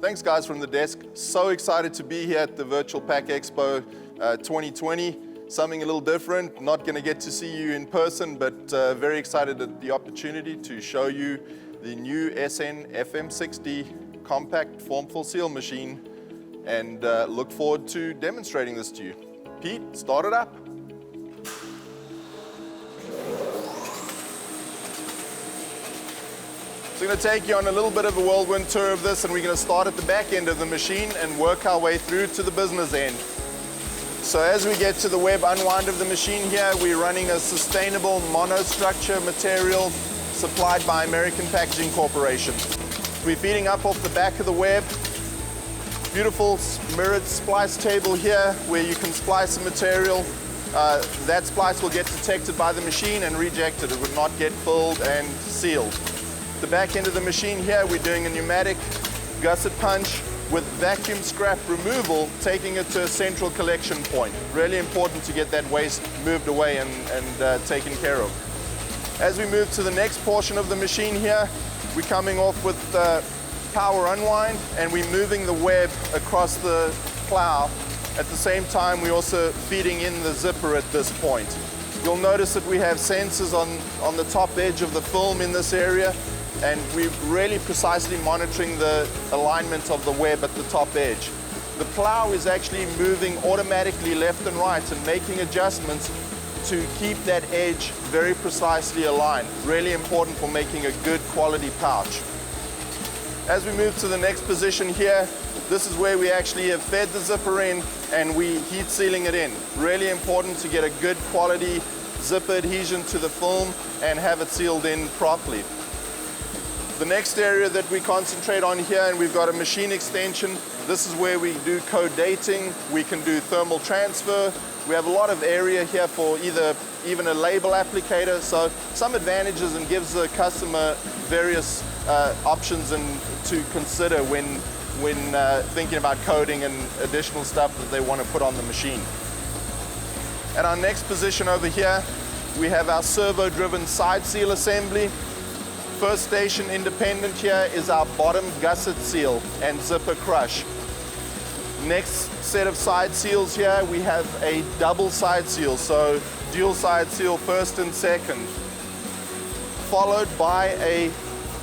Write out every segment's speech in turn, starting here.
Thanks guys from the desk. So excited to be here at the Virtual Pack Expo 2020. Something a little different. Not going to get to see you in person, but very excited at the opportunity to show you the new SN FM60 compact formful seal machine, and look forward to demonstrating this to you. Pete, start it up. So we're going to take you on a little bit of a whirlwind tour of this, and we're going to start at the back end of the machine and work our way through to the business end. So as we get to the web unwind of the machine here, we're running a sustainable monostructure material supplied by American Packaging Corporation. We're feeding up off the back of the web. Beautiful mirrored splice table here where you can splice a material. That splice will get detected by the machine and rejected. It would not get filled and sealed. The back end of the machine here, we're doing a pneumatic gusset punch with vacuum scrap removal, taking it to a central collection point. Really important to get that waste moved away and taken care of. As we move to the next portion of the machine here, we're coming off with power unwind, and we're moving the web across the plow. At the same time, we're also feeding in the zipper at this point. You'll notice that we have sensors on the top edge of the film in this area, and we're really precisely monitoring the alignment of the web at the top edge. The plow is actually moving automatically left and right and making adjustments to keep that edge very precisely aligned. Really important for making a good quality pouch. As we move to the next position here, this is where we actually have fed the zipper in and we heat sealing it in. Really important to get a good quality zipper adhesion to the film and have it sealed in properly. The next area that we concentrate on here, and we've got a machine extension. This is where we do code dating. We can do thermal transfer. We have a lot of area here for even a label applicator. So some advantages, and gives the customer various options and to consider when thinking about coding and additional stuff that they want to put on the machine. At our next position over here, we have our servo-driven side seal assembly. First station independent here is our bottom gusset seal and zipper crush. Next set of side seals here, we have a double side seal, so dual side seal first and second, followed by a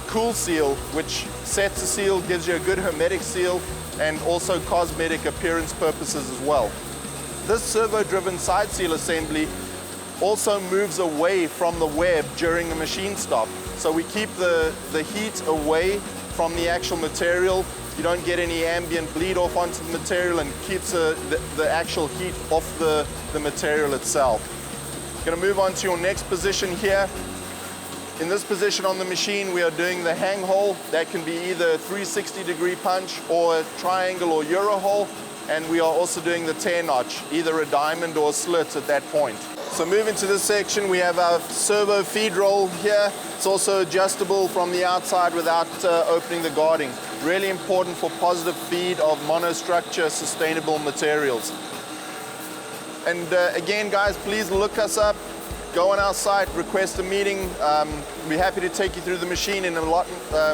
cool seal, which sets a seal, gives you a good hermetic seal, and also cosmetic appearance purposes as well. This servo-driven side seal assembly also moves away from the web during the machine stop. So we keep the heat away from the actual material. You don't get any ambient bleed off onto the material, and keeps the actual heat off the material itself. Going to move on to your next position here. In this position on the machine, we are doing the hang hole. That can be either a 360-degree punch or a triangle or Euro hole. And we are also doing the tear notch, either a diamond or a slit at that point. So moving to this section, we have our servo feed roll here. It's also adjustable from the outside without opening the guarding. Really important for positive feed of monostructure sustainable materials. And again, guys, please look us up. Go on our site, request a meeting. We're happy to take you through the machine in a lot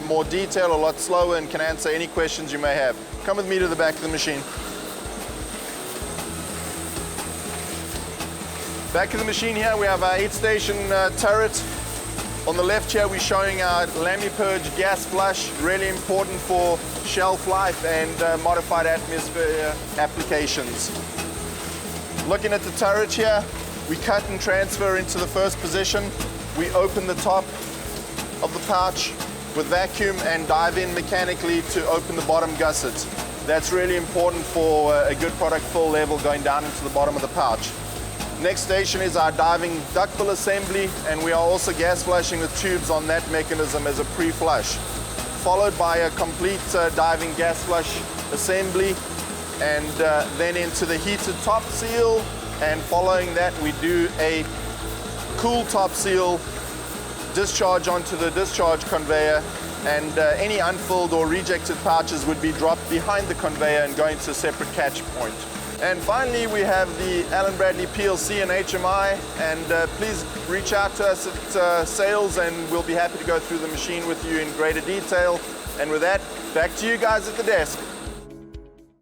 more detail, a lot slower, and can answer any questions you may have. Come with me to the back of the machine. Back of the machine here, we have our 8-station turret. On the left here, we're showing our Lami-Purge gas flush, really important for shelf life and modified atmosphere applications. Looking at the turret here, we cut and transfer into the first position. We open the top of the pouch with vacuum and dive in mechanically to open the bottom gusset. That's really important for a good product fill level going down into the bottom of the pouch. Next station is our diving ductile assembly, and we are also gas flushing the tubes on that mechanism as a pre-flush. Followed by a complete diving gas flush assembly, and then into the heated top seal, and following that we do a cool top seal, discharge onto the discharge conveyor, and any unfilled or rejected pouches would be dropped behind the conveyor and going to a separate catch point. And finally, we have the Allen Bradley PLC and HMI, and please reach out to us at sales, and we'll be happy to go through the machine with you in greater detail. And with that, Back to you guys at the desk.